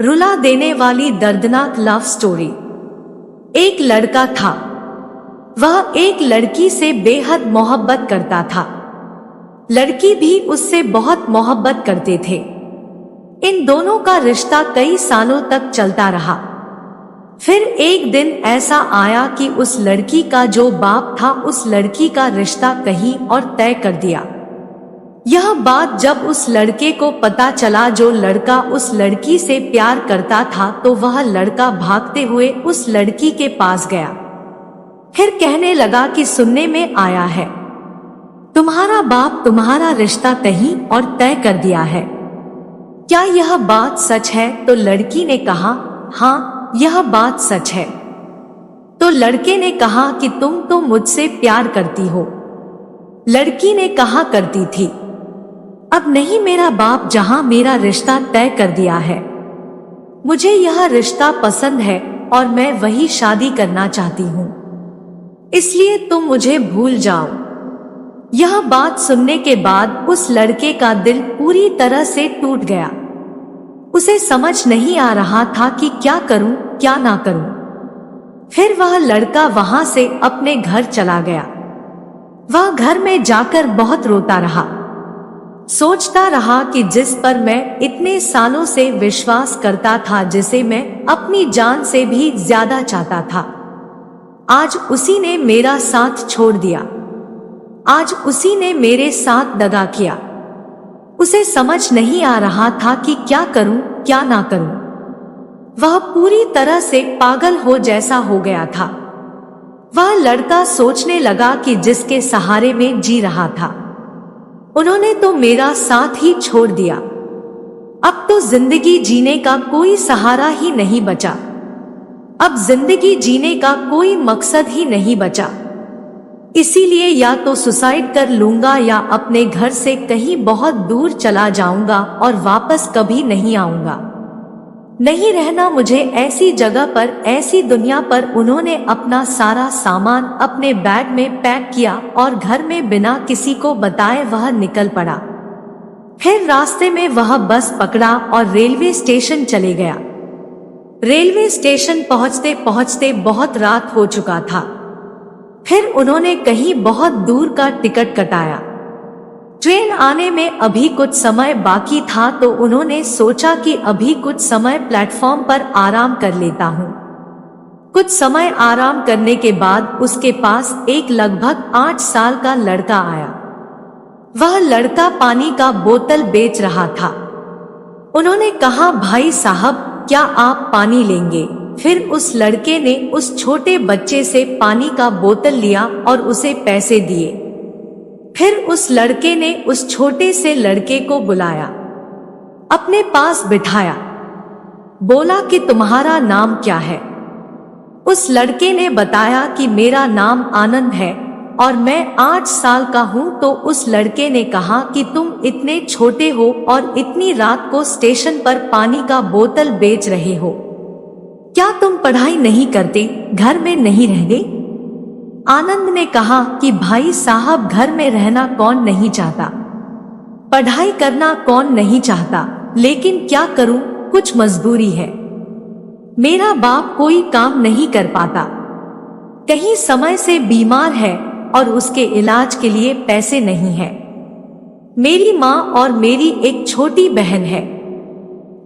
रुला देने वाली दर्दनाक लव स्टोरी। एक लड़का था। वह एक लड़की से बेहद मोहब्बत करता था। लड़की भी उससे बहुत मोहब्बत करते थे। इन दोनों का रिश्ता कई सालों तक चलता रहा। फिर एक दिन ऐसा आया कि उस लड़की का जो बाप था उस लड़की का रिश्ता कहीं और तय कर दिया। यह बात जब उस लड़के को पता चला जो लड़का उस लड़की से प्यार करता था, तो वह लड़का भागते हुए उस लड़की के पास गया। फिर कहने लगा कि सुनने में आया है तुम्हारा बाप तुम्हारा रिश्ता कहीं और तय कर दिया है। क्या यह बात सच है? तो लड़की ने कहा, हाँ यह बात सच है। तो लड़के ने कहा कि तुम तो मुझसे प्यार करती हो। लड़की ने कहा, करती थी। अब नहीं, मेरा बाप जहां मेरा रिश्ता तय कर दिया है, मुझे यह रिश्ता पसंद है और मैं वही शादी करना चाहती हूँ, इसलिए तुम मुझे भूल जाओ। यह बात सुनने के बाद उस लड़के का दिल पूरी तरह से टूट गया। उसे समझ नहीं आ रहा था कि क्या करूं क्या ना करूं। फिर वह लड़का वहां से अपने घर चला गया। वह घर में जाकर बहुत रोता रहा। सोचता रहा कि जिस पर मैं इतने सालों से विश्वास करता था, जिसे मैं अपनी जान से भी ज्यादा चाहता था, आज उसी ने मेरा साथ छोड़ दिया। आज उसी ने मेरे साथ दगा किया। उसे समझ नहीं आ रहा था कि क्या करूं क्या ना करूं। वह पूरी तरह से पागल हो जैसा हो गया था। वह लड़का सोचने लगा कि जिसके सहारे में जी रहा था, उन्होंने तो मेरा साथ ही छोड़ दिया। अब तो जिंदगी जीने का कोई सहारा ही नहीं बचा। अब जिंदगी जीने का कोई मकसद ही नहीं बचा। इसीलिए या तो सुसाइड कर लूंगा या अपने घर से कहीं बहुत दूर चला जाऊंगा और वापस कभी नहीं आऊंगा। नहीं रहना मुझे ऐसी जगह पर, ऐसी दुनिया पर। उन्होंने अपना सारा सामान अपने बैग में पैक किया और घर में बिना किसी को बताए वह निकल पड़ा। फिर रास्ते में वह बस पकड़ा और रेलवे स्टेशन चले गया। रेलवे स्टेशन पहुंचते पहुंचते बहुत रात हो चुका था। फिर उन्होंने कहीं बहुत दूर का टिकट कटाया। ट्रेन आने में अभी कुछ समय बाकी था, तो उन्होंने सोचा कि अभी कुछ समय प्लेटफॉर्म पर आराम कर लेता हूँ। कुछ समय आराम करने के बाद उसके पास एक लगभग 8 साल का लड़का आया। वह लड़का पानी का बोतल बेच रहा था। उन्होंने कहा, भाई साहब क्या आप पानी लेंगे? फिर उस लड़के ने उस छोटे बच्चे से पानी का बोतल लिया और उसे पैसे दिए। फिर उस लड़के ने उस छोटे से लड़के को बुलाया, अपने पास बिठाया, बोला कि तुम्हारा नाम क्या है? उस लड़के ने बताया कि मेरा नाम आनंद है और मैं 8 साल का हूं। तो उस लड़के ने कहा कि तुम इतने छोटे हो और इतनी रात को स्टेशन पर पानी का बोतल बेच रहे हो, क्या तुम पढ़ाई नहीं करते, घर में नहीं रहते? आनंद ने कहा कि भाई साहब घर में रहना कौन नहीं चाहता, पढ़ाई करना कौन नहीं चाहता, लेकिन क्या करूं, कुछ मजबूरी है। मेरा बाप कोई काम नहीं कर पाता, कहीं समय से बीमार है और उसके इलाज के लिए पैसे नहीं है। मेरी माँ और मेरी एक छोटी बहन है।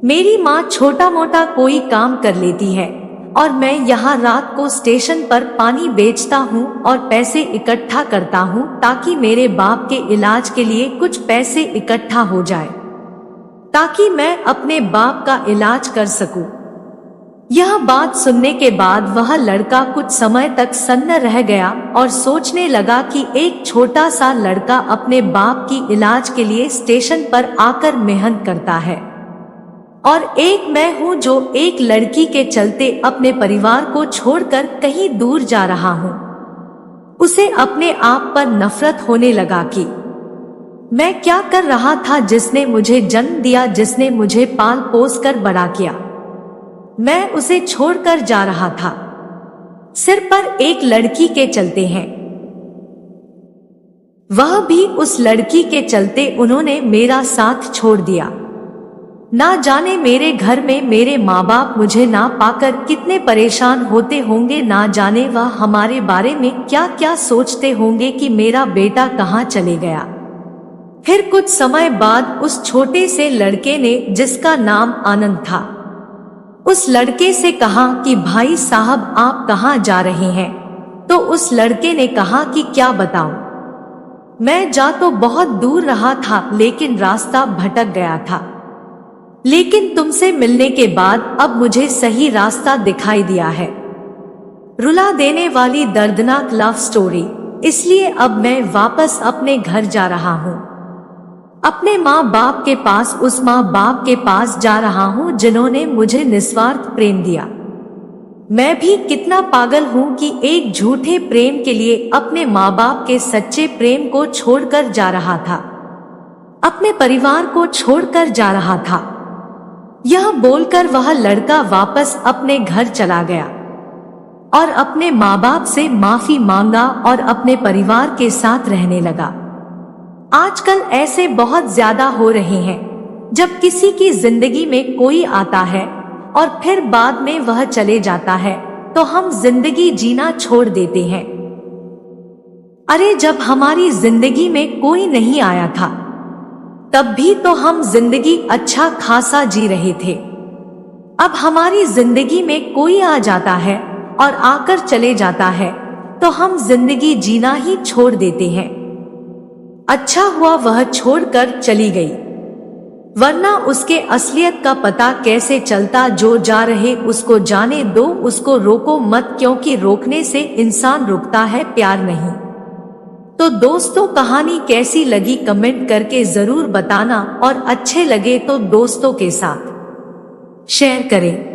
मेरी माँ छोटा मोटा कोई काम कर लेती है और मैं यहाँ रात को स्टेशन पर पानी बेचता हूँ और पैसे इकट्ठा करता हूँ ताकि मेरे बाप के इलाज के लिए कुछ पैसे इकट्ठा हो जाए, ताकि मैं अपने बाप का इलाज कर सकूं। यह बात सुनने के बाद वह लड़का कुछ समय तक सन्न रह गया और सोचने लगा कि एक छोटा सा लड़का अपने बाप की इलाज के लिए स्टेशन पर आकर मेहनत करता है और एक मैं हूँ जो एक लड़की के चलते अपने परिवार को छोड़कर कहीं दूर जा रहा हूँ। उसे अपने आप पर नफरत होने लगा कि मैं क्या कर रहा था, जिसने मुझे जन्म दिया, जिसने मुझे पाल पोस कर बड़ा किया, मैं उसे छोड़कर जा रहा था सिर पर एक लड़की के चलते हैं। वह भी उस लड़की के चलते उन्होंने मेरा साथ छोड़ दिया। ना जाने मेरे घर में मेरे माँ बाप मुझे ना पाकर कितने परेशान होते होंगे, ना जाने वह हमारे बारे में क्या क्या सोचते होंगे कि मेरा बेटा कहाँ चले गया। फिर कुछ समय बाद उस छोटे से लड़के ने, जिसका नाम आनंद था, उस लड़के से कहा कि भाई साहब आप कहाँ जा रहे हैं। तो उस लड़के ने कहा कि क्या बताऊं, मैं जा तो बहुत दूर रहा था लेकिन रास्ता भटक गया था, लेकिन तुमसे मिलने के बाद अब मुझे सही रास्ता दिखाई दिया है। रुला देने वाली दर्दनाक लव स्टोरी। इसलिए अब मैं वापस अपने घर जा रहा हूँ, अपने माँ बाप के पास, उस माँ बाप के पास जा रहा हूँ जिन्होंने मुझे निस्वार्थ प्रेम दिया। मैं भी कितना पागल हूँ कि एक झूठे प्रेम के लिए अपने माँ बाप के सच्चे प्रेम को छोड़कर जा रहा था, अपने परिवार को छोड़कर जा रहा था। यह बोलकर वह लड़का वापस अपने घर चला गया और अपने माँ बाप से माफी मांगा और अपने परिवार के साथ रहने लगा। आजकल ऐसे बहुत ज्यादा हो रहे हैं, जब किसी की जिंदगी में कोई आता है और फिर बाद में वह चले जाता है तो हम जिंदगी जीना छोड़ देते हैं। अरे जब हमारी जिंदगी में कोई नहीं आया था तब भी तो हम जिंदगी अच्छा खासा जी रहे थे। अब हमारी जिंदगी में कोई आ जाता है और आकर चले जाता है तो हम जिंदगी जीना ही छोड़ देते हैं। अच्छा हुआ वह छोड़कर चली गई, वरना उसके असलियत का पता कैसे चलता। जो जा रहे उसको जाने दो, उसको रोको मत, क्योंकि रोकने से इंसान रुकता है, प्यार नहीं। तो दोस्तों कहानी कैसी लगी कमेंट करके जरूर बताना और अच्छे लगे तो दोस्तों के साथ शेयर करें।